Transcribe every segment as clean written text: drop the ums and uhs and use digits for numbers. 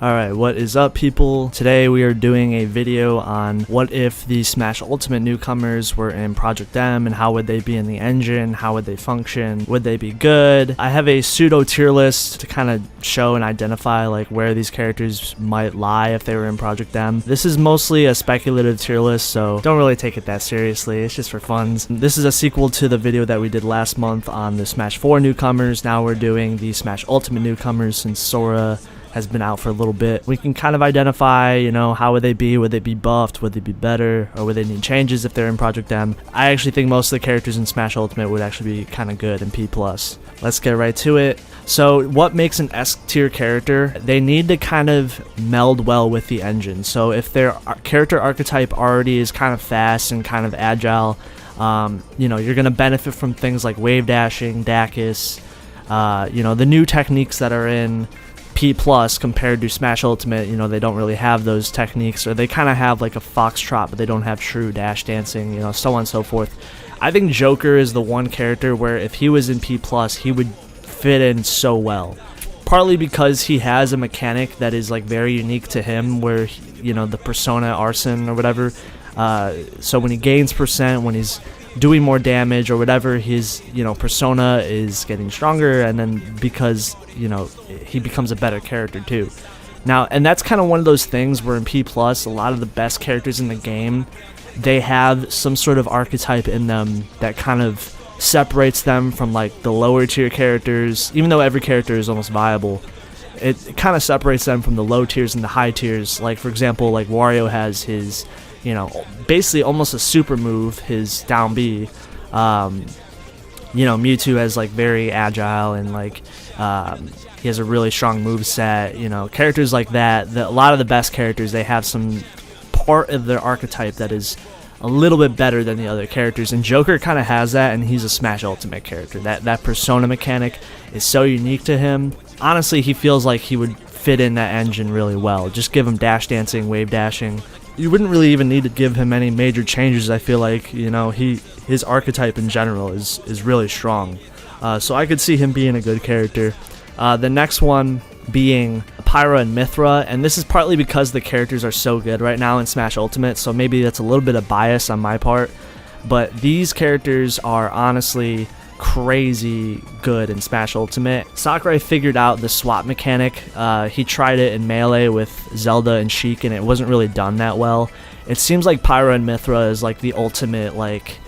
Alright, what is up people? Today we are doing a video on what if the Smash Ultimate newcomers were in Project M and how would they be in the engine, how would they function, would they be good? I have a pseudo tier list to kind of show and identify like where these characters might lie if they were in Project M. This is mostly a speculative tier list, so don't really take it that seriously, it's just for funs. This is a sequel to the video that we did last month on the Smash 4 newcomers. Now we're doing the Smash Ultimate newcomers since Sora has been out for a little bit. We can kind of identify, you know, how would they be buffed, would they be better, or would they need changes if they're in Project M. I actually think most of the characters in Smash Ultimate would actually be kind of good in P+. Let's get right to it. So what makes an S tier character? They need to kind of meld well with the engine. So if their character archetype already is kind of fast and kind of agile, you know, you're going to benefit from things like wave dashing, Dacus, you know, the new techniques that are in P+ compared to Smash Ultimate. You know, they don't really have those techniques, or they kind of have like a foxtrot, but they don't have true dash dancing, you know, so on and so forth. I think Joker is the one character where if he was in P+, he would fit in so well. Partly because he has a mechanic that is like very unique to him, where, you know, the persona arson or whatever. So when he gains percent, when he's doing more damage or whatever, his, you know, persona is getting stronger, and then because, you know, he becomes a better character too. Now, and that's kind of one of those things where in P+, a lot of the best characters in the game, they have some sort of archetype in them that kind of separates them from like the lower tier characters. Even though every character is almost viable, it kind of separates them from the low tiers and the high tiers. Like for example, like Wario has his, you know, basically almost a super move, his down B. You know, Mewtwo has like very agile and like he has a really strong move set. You know, characters like that, a lot of the best characters, they have some part of their archetype that is a little bit better than the other characters, and Joker kind of has that, and he's a Smash Ultimate character. That persona mechanic is so unique to him. Honestly, he feels like he would fit in that engine really well. Just give him dash dancing, wave dashing. You wouldn't really even need to give him any major changes. I feel like, you know, his archetype in general is really strong. So I could see him being a good character. The next one being Pyra and Mythra, and this is partly because the characters are so good right now in Smash Ultimate, so maybe that's a little bit of bias on my part, but these characters are honestly crazy good in Smash Ultimate. Sakurai figured out the swap mechanic. He tried it in Melee with Zelda and Sheik, and it wasn't really done that well. It seems like Pyra and Mythra is like the ultimate, like,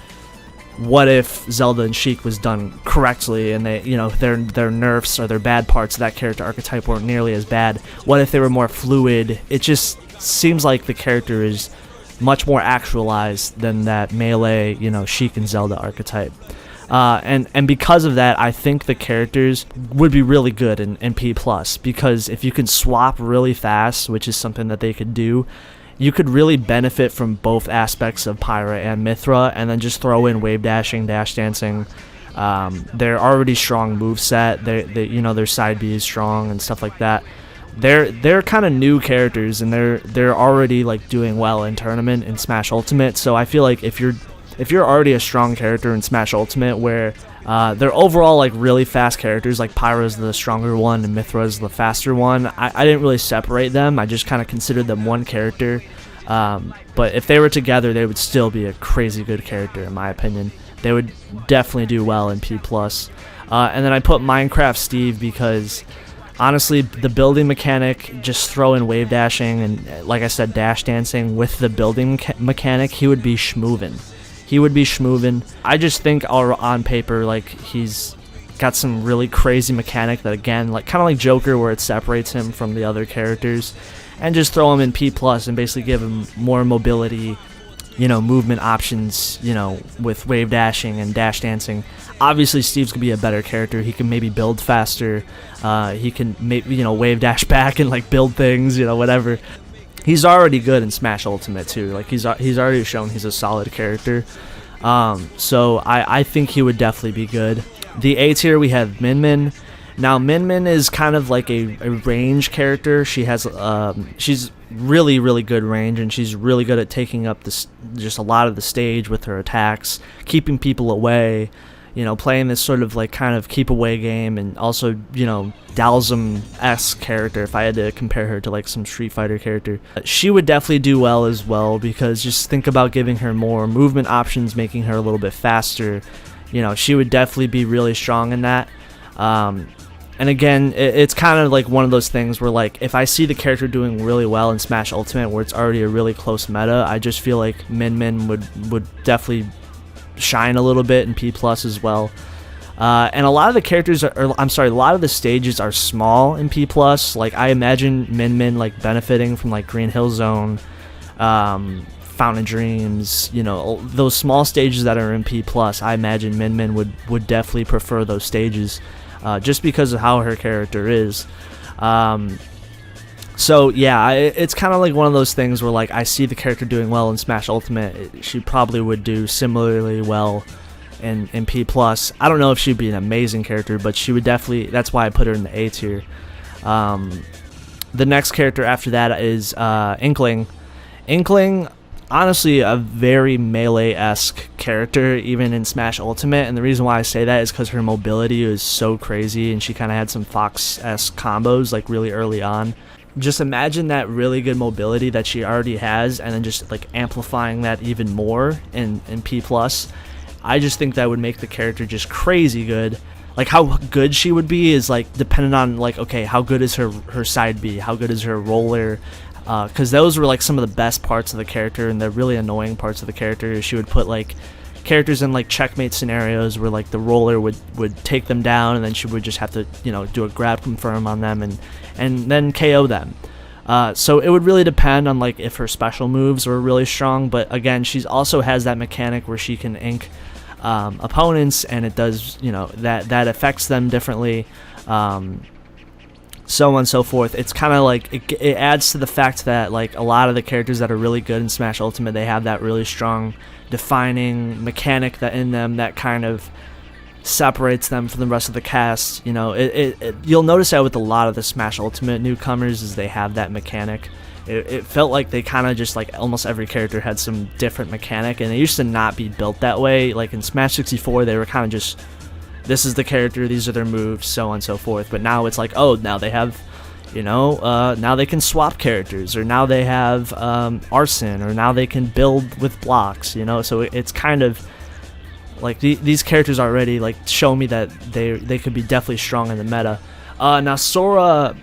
what if Zelda and Sheik was done correctly, and they, you know, their nerfs or their bad parts of that character archetype weren't nearly as bad? What if they were more fluid? It just seems like the character is much more actualized than that Melee, you know, Sheik and Zelda archetype. And because of that, I think the characters would be really good in P+, because if you can swap really fast, which is something that they could do, you could really benefit from both aspects of Pyra and Mythra, and then just throw in wave dashing, dash dancing. They're already strong moveset. They you know, their side B is strong and stuff like that. They're kind of new characters, and they're already like doing well in tournament in Smash Ultimate. So I feel like if you're already a strong character in Smash Ultimate, where they're overall like really fast characters, like Pyra's the stronger one and Mythra's the faster one, I didn't really separate them. I just kind of considered them one character. But if they were together, they would still be a crazy good character in my opinion. They would definitely do well in P+. And then I put Minecraft Steve because honestly, the building mechanic, just throw in wave dashing and, like I said, dash dancing with the building mechanic, he would be schmoovin'. He would be schmoovin'. I just think on paper, like, he's got some really crazy mechanic that, again, like kind of like Joker, where it separates him from the other characters, and just throw him in P+ and basically give him more mobility, you know, movement options, you know, with wave dashing and dash dancing. Obviously, Steve's gonna be a better character. He can maybe build faster. He can maybe, you know, wave dash back and like build things, you know, whatever. He's already good in Smash Ultimate too. Like he's already shown he's a solid character. So I think he would definitely be good. The A tier, we have Min Min. Now Min Min is kind of like a range character. She has she's really good range, and she's really good at taking up just a lot of the stage with her attacks, keeping people away. you know, playing this sort of like kind of keep away game, and also, you know, Dalsum-esque character, if I had to compare her to like some Street Fighter character, she would definitely do well as well, because just think about giving her more movement options, making her a little bit faster. You know, she would definitely be really strong in that. And again, it's kind of like one of those things where, like, if I see the character doing really well in Smash Ultimate where it's already a really close meta, I just feel like Min would definitely shine a little bit in P+ as well. And a lot of the characters a lot of the stages are small in P+. Like, I imagine Min like benefiting from like Green Hill Zone, Fountain of Dreams, you know, those small stages that are in P+. I imagine Min would definitely prefer those stages. Just because of how her character is. So yeah, it's kind of like one of those things where, like, I see the character doing well in Smash Ultimate. She probably would do similarly well in P+. I don't know if she'd be an amazing character, but she would definitely, that's why I put her in the A tier. The next character after that is Inkling. Inkling, honestly, a very melee-esque character, even in Smash Ultimate, and the reason why I say that is because her mobility is so crazy, and she kind of had some Fox-esque combos, like, really early on. Just imagine that really good mobility that she already has, and then just, like, amplifying that even more in P+. I just think that would make the character just crazy good. Like, how good she would be is, like, dependent on, like, okay, how good is her side B, how good is her roller, because those were like some of the best parts of the character, and the really annoying parts of the character. She would put like characters in like checkmate scenarios where like the roller would take them down, and then she would just have to, you know, do a grab confirm on them and then KO them. So it would really depend on like if her special moves were really strong, but again, she also has that mechanic where she can ink opponents, and it does, you know, that affects them differently. So on and so forth. It's kind of like it adds to the fact that like a lot of the characters that are really good in Smash Ultimate, they have that really strong defining mechanic that in them that kind of separates them from the rest of the cast. You know, you'll notice that with a lot of the Smash Ultimate newcomers is they have that mechanic. It felt like they kind of just like almost every character had some different mechanic, and they used to not be built that way. Like in Smash 64, they were kind of just, this is the character, these are their moves, so on and so forth. But now it's like, oh, now they have, you know, now they can swap characters, or now they have arson, or now they can build with blocks, you know. So it's kind of like these characters already like show me that they could be definitely strong in the meta. Now Sora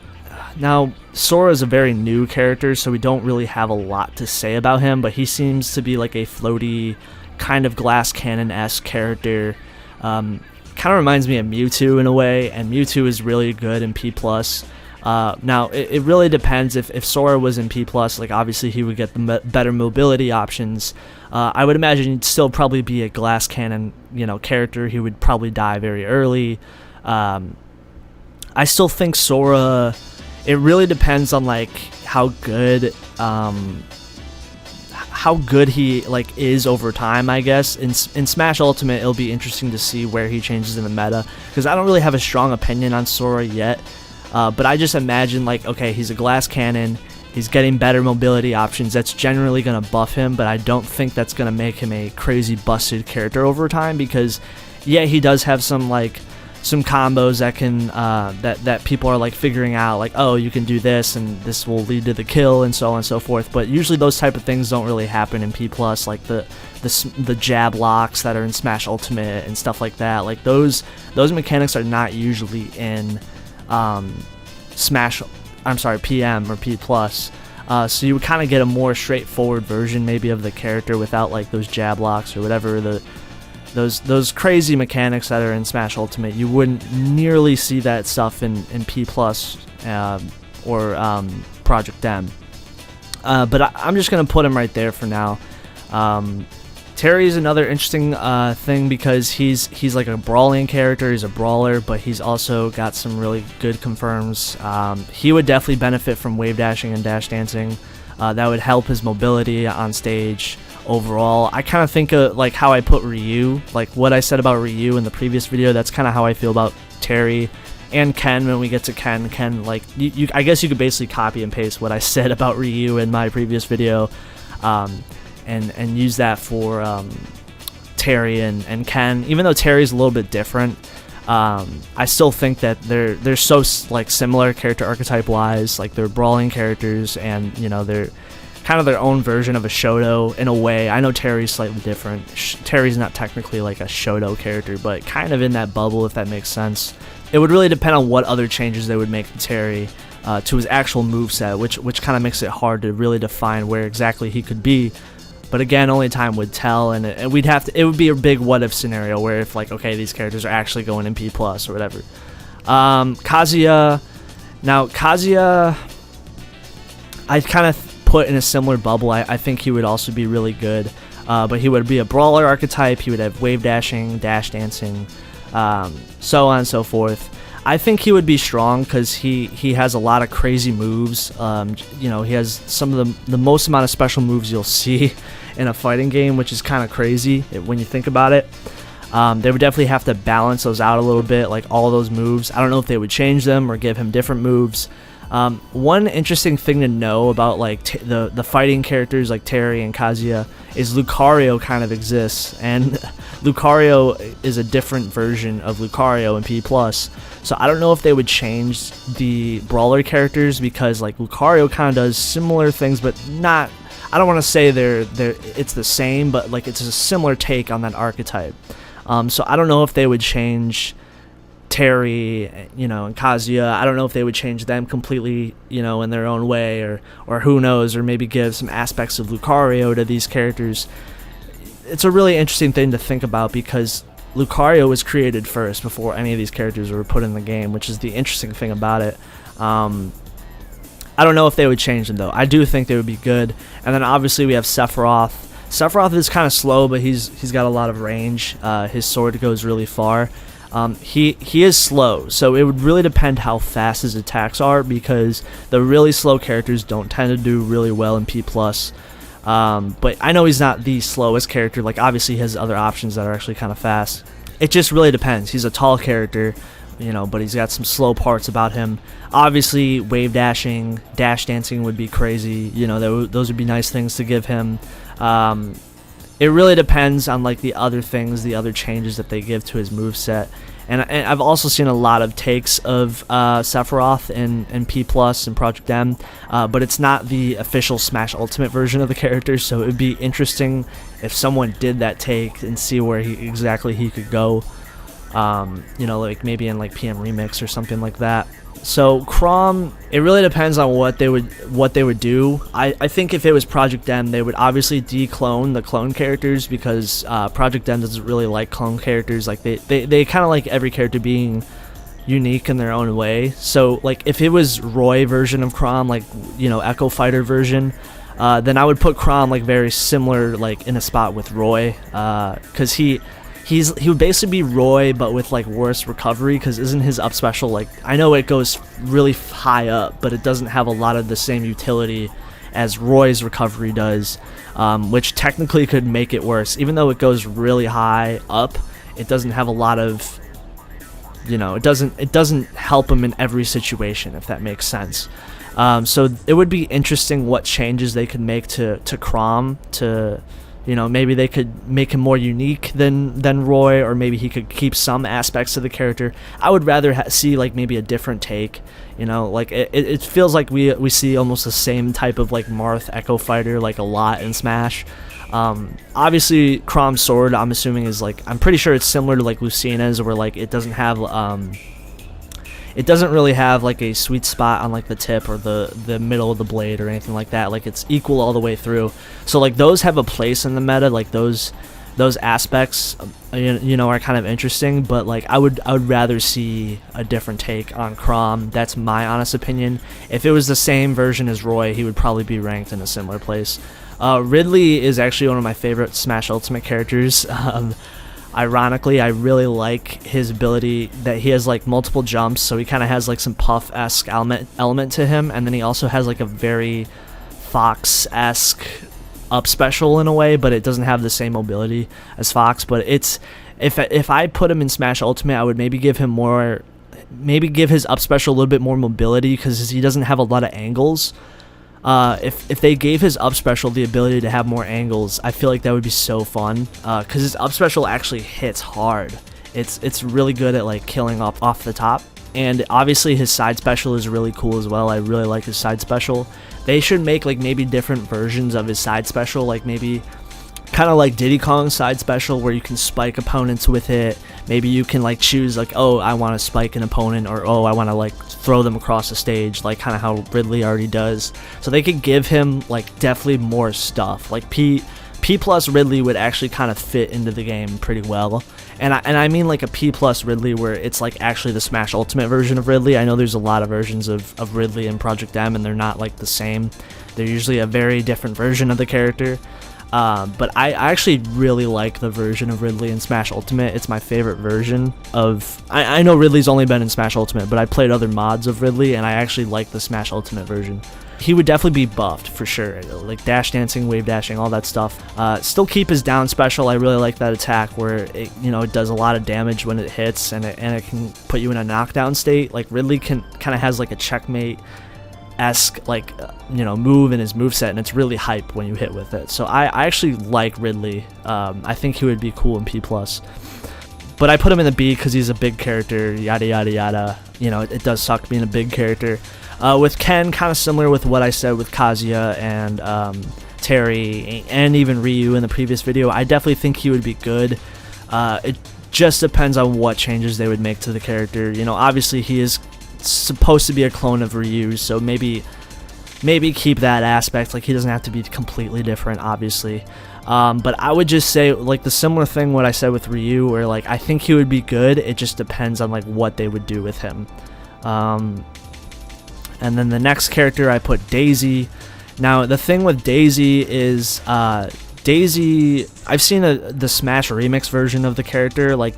is a very new character, so we don't really have a lot to say about him, but he seems to be like a floaty kind of glass cannon-esque character. Kind of reminds me of Mewtwo in a way, and Mewtwo is really good in P+. Now, it really depends. If Sora was in P+, like obviously he would get the better mobility options. I would imagine he'd still probably be a glass cannon, you know, character. He would probably die very early. I still think Sora, it really depends on like how good he like is over time, I guess. In Smash Ultimate, it'll be interesting to see where he changes in the meta, because I don't really have a strong opinion on Sora yet. But I just imagine like, okay, he's a glass cannon, he's getting better mobility options, that's generally going to buff him, but I don't think that's going to make him a crazy busted character over time, because yeah, he does have some like some combos that can that people are like figuring out, like, oh, you can do this and this will lead to the kill and so on and so forth. But usually those type of things don't really happen in P+, like the jab locks that are in Smash Ultimate and stuff like that. Like those mechanics are not usually in PM or P+. So you would kind of get a more straightforward version maybe of the character without like those jab locks or whatever those crazy mechanics that are in Smash Ultimate. You wouldn't nearly see that stuff in P+, or Project M. But I'm just going to put him right there for now. Terry is another interesting thing, because he's like a brawling character. He's a brawler, but he's also got some really good confirms. He would definitely benefit from wave dashing and dash dancing. That would help his mobility on stage. Overall, I kind of think of like how I put Ryu, like what I said about Ryu in the previous video. That's kind of how I feel about Terry and Ken. When we get to Ken, like I guess you could basically copy and paste what I said about Ryu in my previous video, and use that for Terry and Ken. Even though Terry's a little bit different, I still think that they're so like similar character archetype wise. Like they're brawling characters, and you know they're kind of their own version of a Shoto in a way. I know Terry's slightly different. Terry's not technically like a Shoto character, but kind of in that bubble, if that makes sense. It would really depend on what other changes they would make to Terry to his actual moveset, which kind of makes it hard to really define where exactly he could be. But again, only time would tell, and it would be a big what if scenario where if like, okay, these characters are actually going in P+ or whatever. Kazuya, I kind of put in a similar bubble. I think he would also be really good, but he would be a brawler archetype. He would have wave dashing, dash dancing, so on and so forth. I think he would be strong because he has a lot of crazy moves. You know, he has some of the most amount of special moves you'll see in a fighting game, which is kind of crazy when you think about it. They would definitely have to balance those out a little bit, like all those moves. I don't know if they would change them or give him different moves. One interesting thing to know about like the fighting characters like Terry and Kazuya is Lucario kind of exists, and Lucario is a different version of Lucario in P+. So I don't know if they would change the brawler characters, because like Lucario kind of does similar things, but not. I don't want to say it's the same, but like it's a similar take on that archetype. So I don't know if they would change Terry, you know, and Kazuya. I don't know if they would change them completely, you know, in their own way, or who knows, or maybe give some aspects of Lucario to these characters. It's a really interesting thing to think about, because Lucario was created first before any of these characters were put in the game, which is the interesting thing about it. I don't know if they would change them though. I do think they would be good. And then obviously we have Sephiroth. Sephiroth is kind of slow, but he's got a lot of range. His sword goes really far. He is slow, so it would really depend how fast his attacks are, because the really slow characters don't tend to do really well in P+. But I know he's not the slowest character. Like obviously he has other options that are actually kind of fast. It just really depends. He's a tall character, you know, but he's got some slow parts about him. Obviously wave dashing, dash dancing would be crazy. You know, those would be nice things to give him. It really depends on like the other things, the other changes that they give to his moveset. And I've also seen a lot of takes of Sephiroth in P+ and Project M, but it's not the official Smash Ultimate version of the character, so it would be interesting if someone did that take and see where exactly he could go. You know, like maybe in like PM Remix or something like that. So Chrom, it really depends on what they would do. I think if it was Project M, they would obviously de-clone the clone characters, because Project M doesn't really like clone characters. Like they kind of like every character being unique in their own way. So like if it was Roy version of Chrom, like, you know, Echo Fighter version, then I would put Chrom like very similar, like in a spot with Roy, because he would basically be Roy, but with like worse recovery, because isn't his up special, like, I know it goes really high up, but it doesn't have a lot of the same utility as Roy's recovery does, which technically could make it worse. Even though it goes really high up, it doesn't have a lot of, you know, it doesn't help him in every situation, if that makes sense. So it would be interesting what changes they could make to Chrom to, you know, maybe they could make him more unique than Roy, or maybe he could keep some aspects of the character. I would rather see like maybe a different take, you know, like it feels like we see almost the same type of like Marth Echo Fighter like a lot in Smash. Obviously Chrom's sword, I'm assuming, is like, I'm pretty sure it's similar to like Lucina's, where like it doesn't really have like a sweet spot on like the tip or the middle of the blade or anything like that. Like it's equal all the way through. So like those have a place in the meta. Like those aspects, you know, are kind of interesting. But like I would rather see a different take on Chrom. That's my honest opinion. If it was the same version as Roy, he would probably be ranked in a similar place. Ridley is actually one of my favorite Smash Ultimate characters. Ironically, I really like his ability that he has like multiple jumps, so he kind of has like some Puff-esque element to him, and then he also has like a very Fox-esque up special in a way, but it doesn't have the same mobility as Fox. But it's, if I put him in Smash Ultimate, I would maybe give his up special a little bit more mobility, because he doesn't have a lot of angles. If they gave his up special the ability to have more angles, I feel like that would be so fun, because his up special actually hits hard. It's really good at like killing off the top, and obviously his side special is really cool as well. I really like his side special. They should make like maybe different versions of his side special, like maybe kind of like Diddy Kong's side special where you can spike opponents with it. Maybe you can like choose like, oh, I want to spike an opponent, or oh, I want to like throw them across the stage, like kind of how Ridley already does. So they could give him like definitely more stuff. Like P plus Ridley would actually kind of fit into the game pretty well. And I mean like a P plus Ridley where it's like actually the Smash Ultimate version of Ridley. I know there's a lot of versions of Ridley in Project M, and they're not like the same. They're usually a very different version of the character. But I actually really like the version of Ridley in Smash Ultimate. It's my favorite version of... I know Ridley's only been in Smash Ultimate, but I played other mods of Ridley, and I actually like the Smash Ultimate version. He would definitely be buffed, for sure. Like dash dancing, wave dashing, all that stuff. Still keep his down special. I really like that attack where it, it does a lot of damage when it hits, and it can put you in a knockdown state. Like Ridley kind of has like a checkmate-esque move in his moveset, and it's really hype when you hit with it. So I actually like Ridley. I think he would be cool in P+. But I put him in the B because he's a big character, yada yada yada. It does suck being a big character. With Ken, kind of similar with what I said with Kazuya and Terry and even Ryu in the previous video. I definitely think he would be good. It just depends on what changes they would make to the character. Obviously he is supposed to be a clone of Ryu, so maybe keep that aspect. Like he doesn't have to be completely different, obviously. But I would just say like the similar thing what I said with Ryu, where like I think he would be good. It just depends on like what they would do with him. And then the next character I put Daisy. Now the thing with Daisy is Daisy, I've seen the Smash remix version of the character, like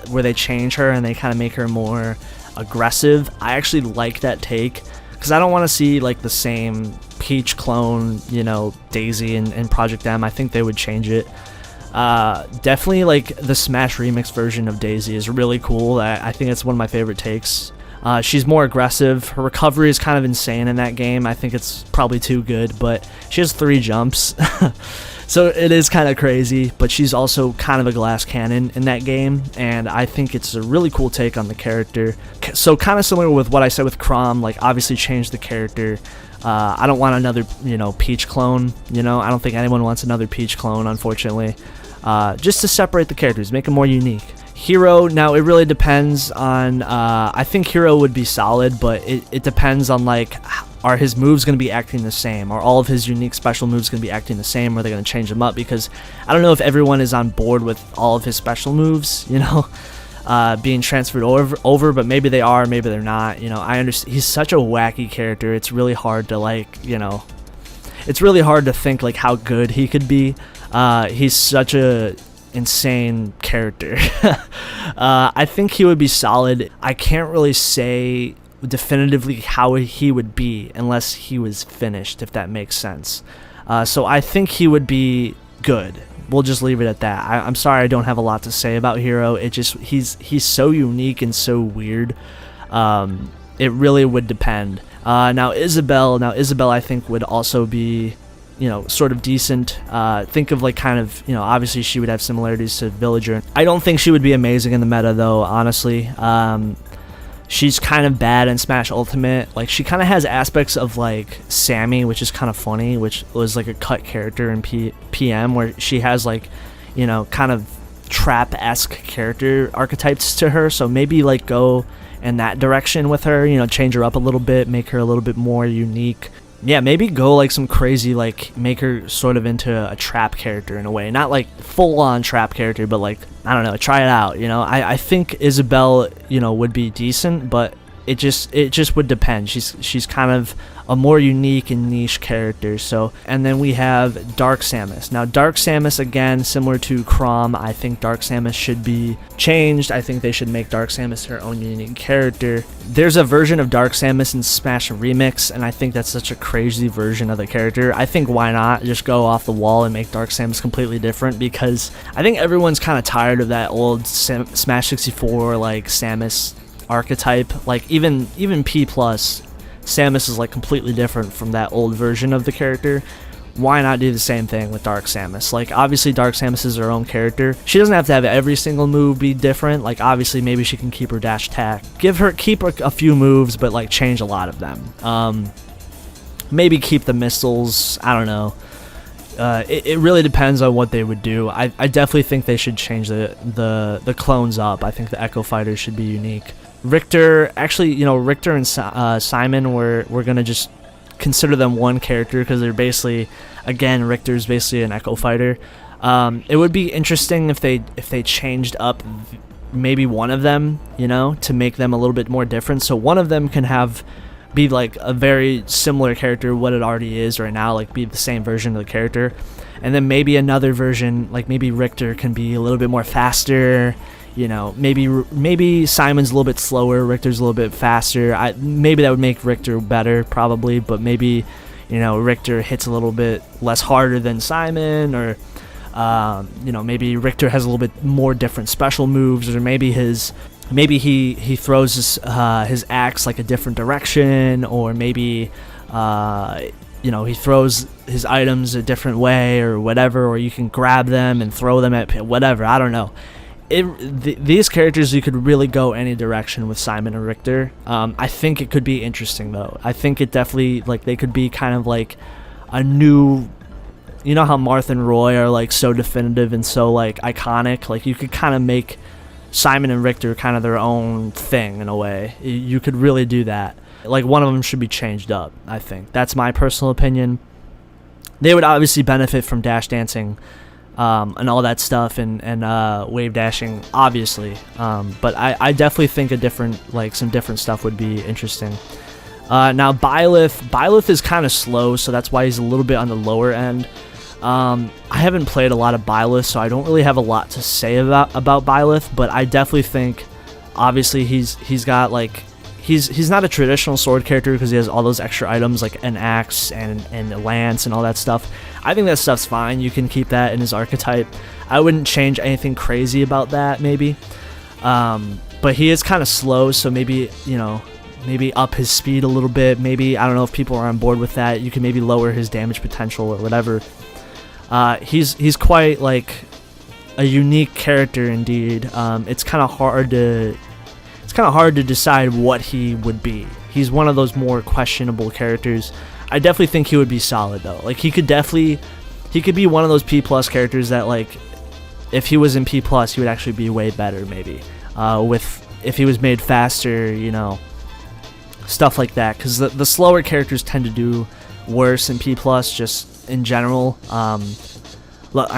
where they change her and they kind of make her more aggressive. I actually like that take because I don't want to see like the same Peach clone, Daisy in Project M. I think they would change it. Definitely like the Smash remix version of Daisy is really cool. I think it's one of my favorite takes. She's more aggressive. Her recovery is kind of insane in that game. I think it's probably too good, but she has 3 jumps. So it is kind of crazy, but she's also kind of a glass cannon in that game, and I think it's a really cool take on the character. So kind of similar with what I said with Chrom, like obviously change the character. I don't want another, Peach clone, I don't think anyone wants another Peach clone, unfortunately. Just to separate the characters, make them more unique. Hero, now it really depends on, I think Hero would be solid, but it depends on like, are his moves going to be acting the same? Are all of his unique special moves going to be acting the same? Or are they going to change them up? Because I don't know if everyone is on board with all of his special moves, being transferred over, but maybe they are, maybe they're not. I understand he's such a wacky character. It's really hard to like, it's really hard to think like how good he could be. He's such a insane character. I think he would be solid. I can't really say definitively how he would be unless he was finished, if that makes sense. So I think he would be good. We'll just leave it at that. I'm sorry I don't have a lot to say about Hero. It just he's so unique and so weird. It really would depend. Now Isabelle I think would also be sort of decent. Think of like kind of, obviously she would have similarities to Villager. I don't think she would be amazing in the meta though, honestly. She's kind of bad in Smash Ultimate. Like she kind of has aspects of like Sammy, which is kind of funny, which was like a cut character in PM, where she has like, kind of trap-esque character archetypes to her. So maybe like go in that direction with her, change her up a little bit, make her a little bit more unique. Yeah, maybe go like some crazy, like make her sort of into a trap character in a way. Not like full-on trap character, but like, I don't know, try it out, I think Isabelle, would be decent, but it just would depend. She's kind of a more unique and niche character. So, and then we have Dark Samus. Now Dark Samus, again, similar to Chrom, I think Dark Samus should be changed. I think they should make Dark Samus her own unique character. There's a version of Dark Samus in Smash Remix, and I think that's such a crazy version of the character. I think why not just go off the wall and make Dark Samus completely different, because I think everyone's kind of tired of that old Smash 64 like Samus archetype. Like even P+ Samus is like completely different from that old version of the character. Why not do the same thing with Dark Samus? Like, obviously Dark Samus is her own character. She doesn't have to have every single move be different. Like, obviously maybe she can keep her dash attack, keep her a few moves, but like change a lot of them. Maybe keep the missiles. I don't know. It really depends on what they would do. I definitely think they should change the clones up. I think the Echo Fighters should be unique. Richter, actually, you know, Richter and Simon, we're gonna just consider them one character because they're basically, again, Richter's basically an Echo Fighter. It would be interesting if they changed up maybe one of them, you know, to make them a little bit more different. So one of them can be like a very similar character what it already is right now, like be the same version of the character, and then maybe another version, like maybe Richter can be a little bit more faster. You know, maybe Simon's a little bit slower, Richter's a little bit faster. Maybe that would make Richter better, probably, but maybe, you know, Richter hits a little bit less harder than Simon, or you know, maybe Richter has a little bit more different special moves, or maybe he throws his axe like a different direction, or maybe you know, he throws his items a different way or whatever, or you can grab them and throw them at whatever. I don't know. These characters, you could really go any direction with Simon and Richter. I think it could be interesting though. I think it definitely, like, they could be kind of like a new, you know how Marth and Roy are like so definitive and so like iconic. Like, you could kind of make Simon and Richter kind of their own thing in a way. You could really do that. Like, one of them should be changed up, I think. That's my personal opinion. They would obviously benefit from dash dancing and all that stuff, and wave dashing, obviously. But I definitely think some different stuff would be interesting. Now Byleth is kind of slow, so that's why he's a little bit on the lower end. I haven't played a lot of Byleth, so I don't really have a lot to say about Byleth, but I definitely think, obviously, he's got like, he's not a traditional sword character because he has all those extra items like an axe and a lance and all that stuff. I think that stuff's fine. You can keep that in his archetype. I wouldn't change anything crazy about that, maybe. But he is kind of slow, so maybe, you know, maybe up his speed a little bit. Maybe, I don't know if people are on board with that. You can maybe lower his damage potential or whatever. He's quite like a unique character indeed. It's kind of hard to decide what he would be. He's one of those more questionable characters. I definitely think he would be solid though. Like, he could be one of those P+ characters that, like, if he was in P+, he would actually be way better maybe. If he was made faster, you know, stuff like that. Because the slower characters tend to do worse in P+, just in general. I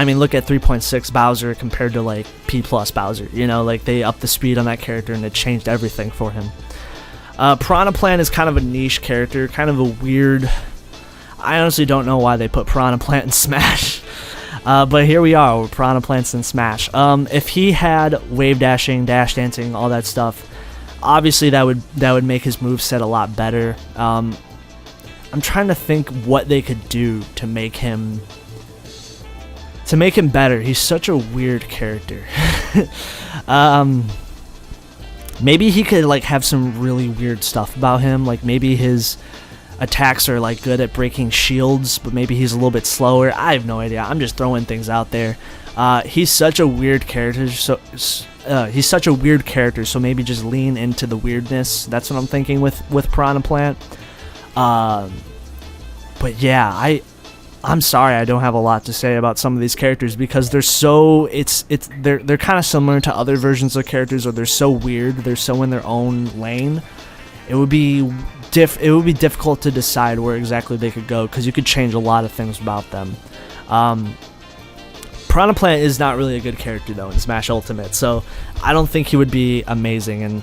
mean, look at 3.6 Bowser compared to like P+ Bowser. You know, like, they upped the speed on that character and it changed everything for him. Piranha Plant is kind of a niche character, kind of a weird. I honestly don't know why they put Piranha Plant in Smash, but here we are with Piranha Plants in Smash. If he had wave dashing, dash dancing, all that stuff, obviously that would make his moveset a lot better. I'm trying to think what they could do to make him better. He's such a weird character. Maybe he could like have some really weird stuff about him. Like, maybe his attacks are like good at breaking shields, but maybe he's a little bit slower. I have no idea. I'm just throwing things out there. He's such a weird character. So maybe just lean into the weirdness. That's what I'm thinking with Piranha Plant. But yeah, I'm sorry I don't have a lot to say about some of these characters because they're so they're kind of similar to other versions of characters, or they're so weird, they're so in their own lane. It would be difficult to decide where exactly they could go because you could change a lot of things about them. Piranha Plant is not really a good character though in Smash Ultimate, so I don't think he would be amazing in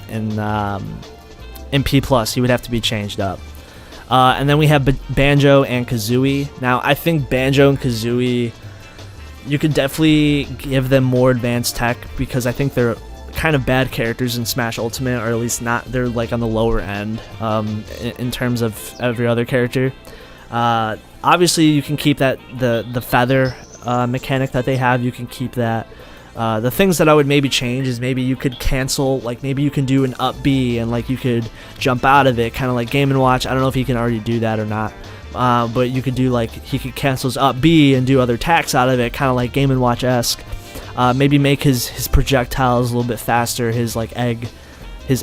P+. He would have to be changed up. And then we have Banjo and Kazooie. Now, I think Banjo and Kazooie, you could definitely give them more advanced tech because I think they're kind of bad characters in Smash Ultimate, or at least not. They're like on the lower end in terms of every other character. Obviously, you can keep that the feather mechanic that they have. You can keep that. The things that I would maybe change is maybe you could cancel, like maybe you can do an up B and like you could jump out of it, kind of like Game & Watch. I don't know if he can already do that or not, but you could do like he could cancel his up B and do other attacks out of it, kind of like Game & Watch-esque. Maybe make his projectiles a little bit faster, his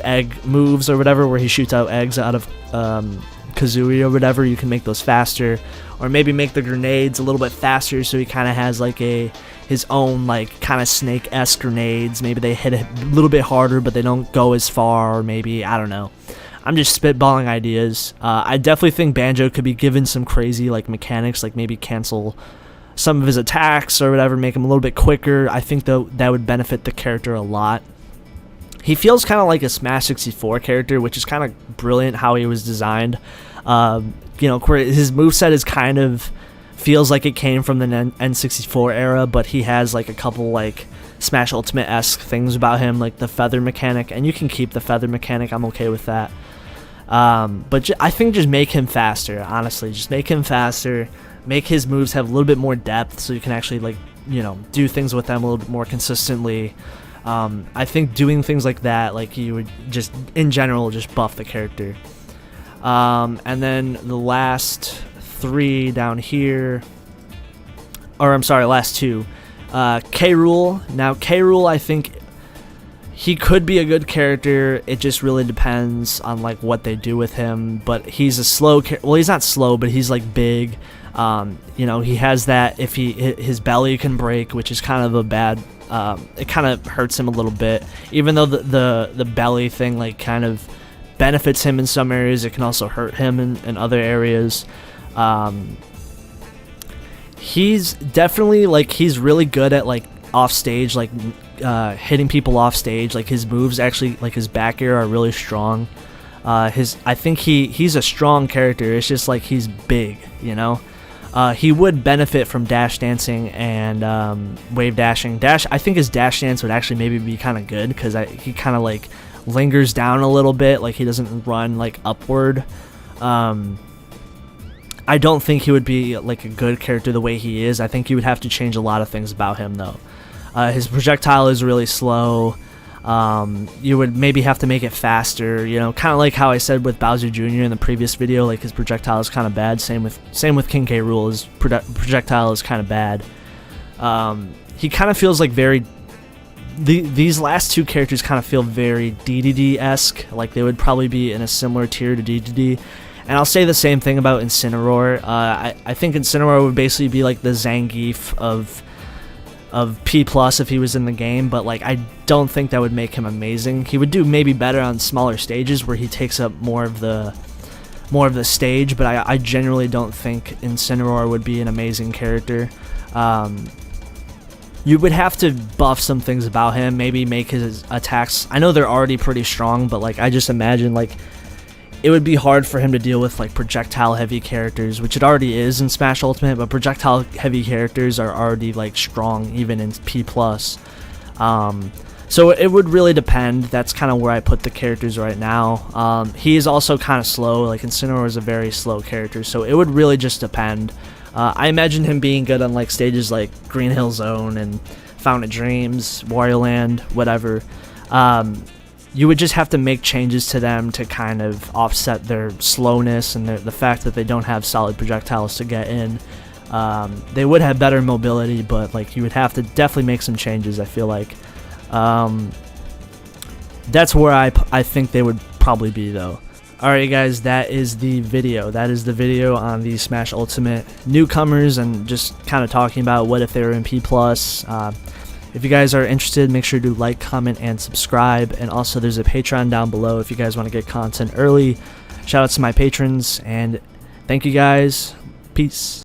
egg moves or whatever, where he shoots out eggs out of Kazuya or whatever. You can make those faster, or maybe make the grenades a little bit faster so he kind of has like his own like kind of snake-esque grenades. Maybe they hit a little bit harder but they don't go as far, or maybe, I don't know. I'm just spitballing ideas. I definitely think Banjo could be given some crazy like mechanics, like maybe cancel some of his attacks or whatever, make him a little bit quicker. I think that would benefit the character a lot. He feels kind of like a Smash 64 character, which is kind of brilliant how he was designed. You know, his moveset is kind of feels like it came from the N64 era, but he has like a couple like Smash Ultimate-esque things about him, like the feather mechanic, and you can keep the feather mechanic. I'm okay with that. But I think just make him faster, honestly. Just make him faster. Make his moves have a little bit more depth so you can actually, like, you know, do things with them a little bit more consistently. I think doing things like that, like, you would just, in general, just buff the character. And then the last three down here, or I'm sorry, last two. Rool. Now, Rool, I think he could be a good character. It just really depends on like what they do with him. But he's a slow. Well, he's not slow, but he's like big. You know, he has that. If his belly can break, which is kind of a bad. It kind of hurts him a little bit. Even though the belly thing like kind of benefits him in some areas, it can also hurt him in other areas. He's definitely like he's really good at like off stage, like hitting people off stage. Like his moves actually, like his back air are really strong. I think he's a strong character. It's just like he's big, you know. He would benefit from dash dancing and wave dashing. I think his dash dance would actually maybe be kind of good because he kind of like lingers down a little bit, like he doesn't run like upward. I don't think he would be like a good character the way he is. I think you would have to change a lot of things about him though. His projectile is really slow. You would maybe have to make it faster, you know, kind of like how I said with Bowser Jr. in the previous video. Like his projectile is kind of bad. Same with King K. Rool. His projectile is kind of bad. He kind of feels like these last two characters kind of feel very DDD-esque. Like they would probably be in a similar tier to DDD. And I'll say the same thing about Incineroar. I think Incineroar would basically be like the Zangief of P+ if he was in the game, but like I don't think that would make him amazing. He would do maybe better on smaller stages where he takes up more of the stage, but I genuinely don't think Incineroar would be an amazing character. You would have to buff some things about him, maybe make his attacks. I know they're already pretty strong, but like I just imagine like it would be hard for him to deal with like projectile heavy characters, which it already is in Smash Ultimate, but projectile heavy characters are already like strong even in P+. So it would really depend. That's kind of where I put the characters right now. He is also kind of slow. Like Incineroar is a very slow character, so it would really just depend. I imagine him being good on like stages like Green Hill Zone and Fountain of Dreams, Wario Land, whatever. You would just have to make changes to them to kind of offset their slowness and the fact that they don't have solid projectiles to get in. They would have better mobility, but like you would have to definitely make some changes, I feel like. That's where I think they would probably be though. Alright guys, that is the video. That is the video on the Smash Ultimate newcomers and just kind of talking about what if they were in P+. If you guys are interested, make sure to like, comment, and subscribe. And also there's a Patreon down below if you guys want to get content early. Shout out to my patrons, and thank you guys. Peace.